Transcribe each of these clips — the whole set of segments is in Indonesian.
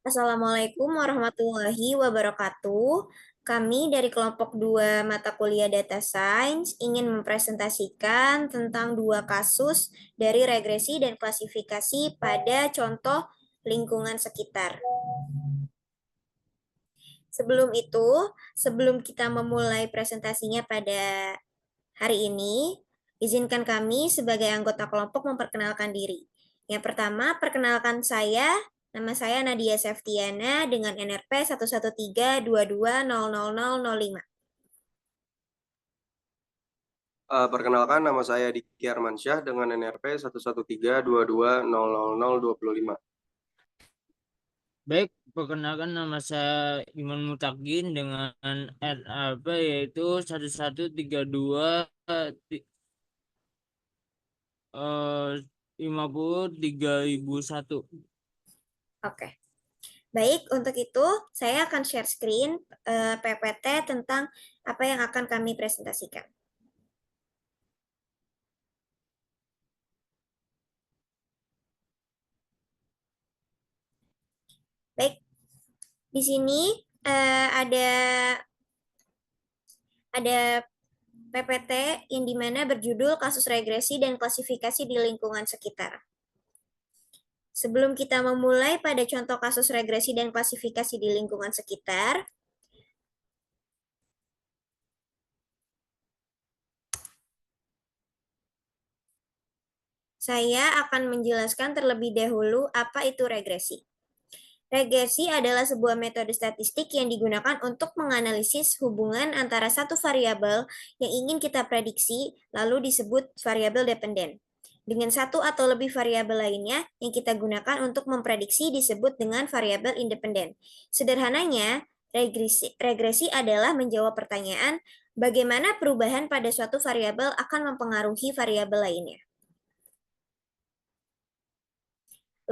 Assalamualaikum warahmatullahi wabarakatuh. Kami dari kelompok 2 mata kuliah Data Science ingin mempresentasikan tentang dua kasus dari regresi dan klasifikasi pada contoh lingkungan sekitar. Sebelum itu, sebelum kita memulai presentasinya pada hari ini, izinkan kami sebagai anggota kelompok memperkenalkan diri. Yang pertama, perkenalkan saya. Nama saya Nadia Septiana dengan NRP 11322000005. Perkenalkan, nama saya Diki Armansyah dengan NRP 11322000025. Baik, perkenalkan nama saya Iman Mutakin dengan NRP yaitu 1132 503001. Oke. Baik, untuk itu saya akan share screen PPT tentang apa yang akan kami presentasikan. Baik, di sini ada PPT yang dimana berjudul kasus regresi dan klasifikasi di lingkungan sekitar. Sebelum kita memulai pada contoh kasus regresi dan klasifikasi di lingkungan sekitar, saya akan menjelaskan terlebih dahulu apa itu regresi. Regresi adalah sebuah metode statistik yang digunakan untuk menganalisis hubungan antara satu variabel yang ingin kita prediksi, lalu disebut variabel dependen. Dengan satu atau lebih variabel lainnya yang kita gunakan untuk memprediksi disebut dengan variabel independen. Sederhananya, regresi adalah menjawab pertanyaan bagaimana perubahan pada suatu variabel akan mempengaruhi variabel lainnya.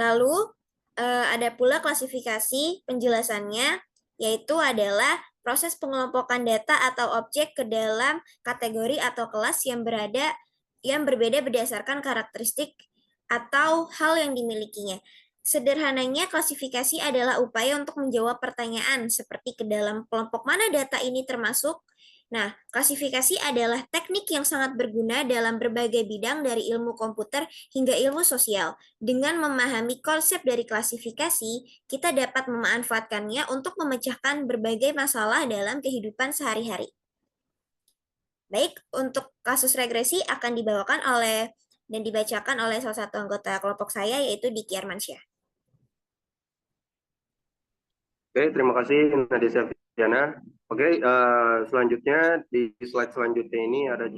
Lalu ada pula klasifikasi penjelasannya, yaitu adalah proses pengelompokan data atau objek ke dalam kategori atau kelas yang berbeda berdasarkan karakteristik atau hal yang dimilikinya. Sederhananya, klasifikasi adalah upaya untuk menjawab pertanyaan seperti ke dalam kelompok mana data ini termasuk. Nah, klasifikasi adalah teknik yang sangat berguna dalam berbagai bidang dari ilmu komputer hingga ilmu sosial. Dengan memahami konsep dari klasifikasi, kita dapat memanfaatkannya untuk memecahkan berbagai masalah dalam kehidupan sehari-hari. Baik, untuk kasus regresi akan dibawakan dan dibacakan oleh salah satu anggota kelompok saya, yaitu Diki Armansyah. Oke, terima kasih Nadia Septiana. Oke, selanjutnya di slide selanjutnya ini ada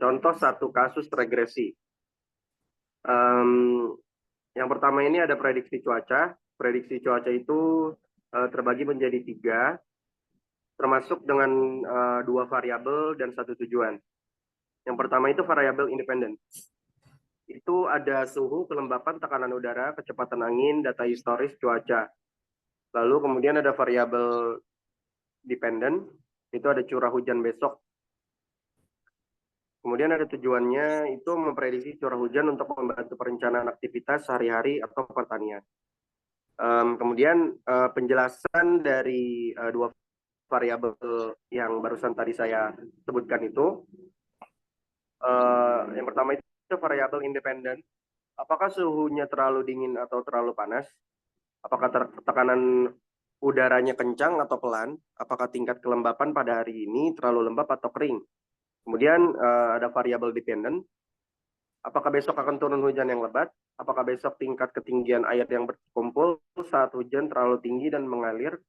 contoh satu kasus regresi. Yang pertama ini ada prediksi cuaca. Prediksi cuaca itu terbagi menjadi 3, termasuk dengan 2 variabel dan 1 tujuan. Yang pertama itu variabel independen. Itu ada suhu, kelembapan, tekanan udara, kecepatan angin, data historis, cuaca. Lalu kemudian ada variabel dependen, itu ada curah hujan besok. Kemudian ada tujuannya itu memprediksi curah hujan untuk membantu perencanaan aktivitas sehari-hari atau pertanian. Kemudian penjelasan dari 2 variabel yang barusan tadi saya sebutkan itu, yang pertama itu variabel independen. Apakah suhunya terlalu dingin atau terlalu panas? Apakah tekanan udaranya kencang atau pelan? Apakah tingkat kelembapan pada hari ini terlalu lembab atau kering? Kemudian ada variabel dependen. Apakah besok akan turun hujan yang lebat? Apakah besok tingkat ketinggian air yang berkumpul saat hujan terlalu tinggi dan mengalir?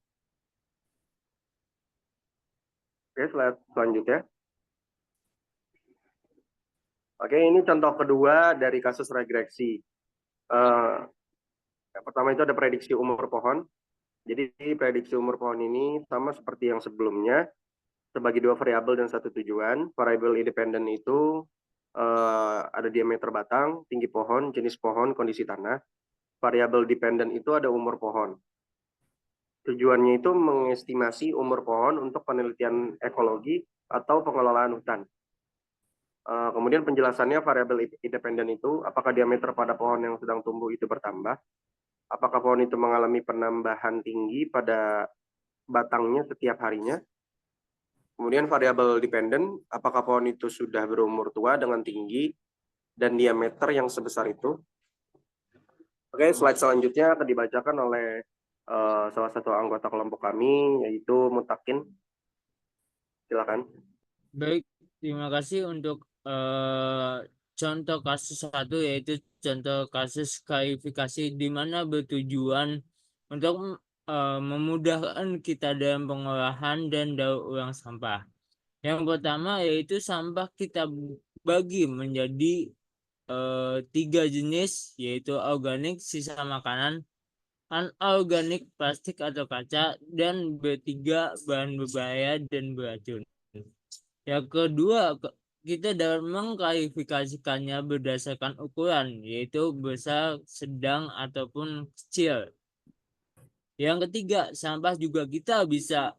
Oke, slide selanjutnya. Oke, ini contoh kedua dari kasus regresi. Yang pertama itu ada prediksi umur pohon. Jadi prediksi umur pohon ini sama seperti yang sebelumnya, sebagai 2 variabel dan 1 tujuan. Variabel independen itu ada diameter batang, tinggi pohon, jenis pohon, kondisi tanah. Variabel dependen itu ada umur pohon. Tujuannya itu mengestimasi umur pohon untuk penelitian ekologi atau pengelolaan hutan. Kemudian penjelasannya variabel independen itu apakah diameter pada pohon yang sedang tumbuh itu bertambah. apakah pohon itu mengalami penambahan tinggi pada batangnya setiap harinya. Kemudian variabel dependent, apakah pohon itu sudah berumur tua dengan tinggi dan diameter yang sebesar itu. Oke, slide selanjutnya akan dibacakan oleh salah satu anggota kelompok kami, yaitu Mutakin. Silakan. Baik, terima kasih untuk contoh kasus satu, yaitu contoh kasus klarifikasi di mana bertujuan untuk memudahkan kita dalam pengolahan dan daur ulang sampah. Yang pertama yaitu sampah kita bagi menjadi 3 jenis, yaitu organik, sisa makanan, anorganik, plastik atau kaca, dan B3 bahan berbahaya dan beracun. Yang kedua, kita dapat mengklarifikasikannya berdasarkan ukuran, yaitu besar, sedang, ataupun kecil. Yang ketiga, sampah juga kita bisa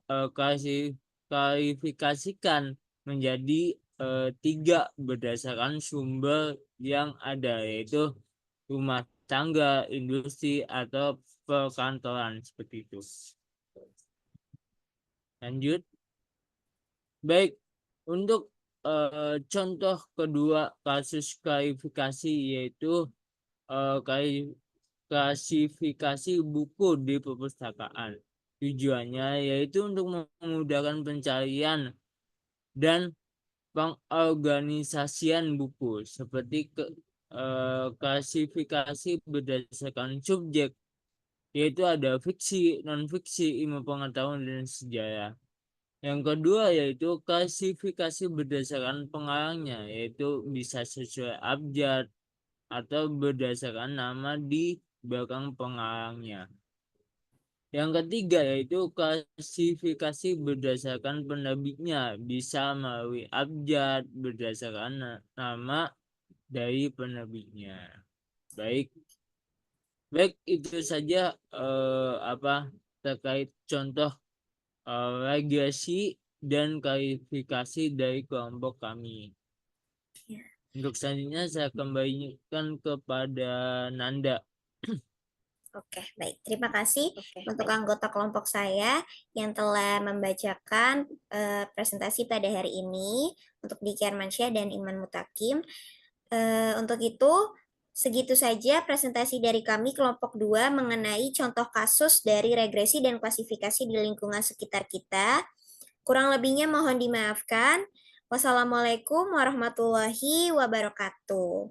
klarifikasikan menjadi 3 berdasarkan sumber yang ada, yaitu rumah tangga, industri, atau perkantoran, seperti itu. Lanjut. Baik, untuk contoh kedua kasus klarifikasi, yaitu klasifikasi buku di perpustakaan. Tujuannya yaitu untuk memudahkan pencarian dan pengorganisasian buku, seperti klasifikasi berdasarkan subjek, yaitu ada fiksi, non-fiksi, ilmu pengetahuan, dan sejarah. Yang kedua yaitu klasifikasi berdasarkan pengarangnya, yaitu bisa sesuai abjad atau berdasarkan nama di belakang pengarangnya. Yang ketiga yaitu klasifikasi berdasarkan penerbitnya, bisa melalui abjad berdasarkan nama dari penerbitnya. Baik itu saja terkait contoh regresi dan klarifikasi dari kelompok kami. Untuk selanjutnya saya kembalikan kepada Nanda. Oke, baik. Terima kasih untuk anggota kelompok saya yang telah membacakan presentasi pada hari ini untuk Diki Armansyah dan Iman Mutakim. Untuk itu, segitu saja presentasi dari kami kelompok 2 mengenai contoh kasus dari regresi dan klasifikasi di lingkungan sekitar kita. Kurang lebihnya mohon dimaafkan. Wassalamualaikum warahmatullahi wabarakatuh.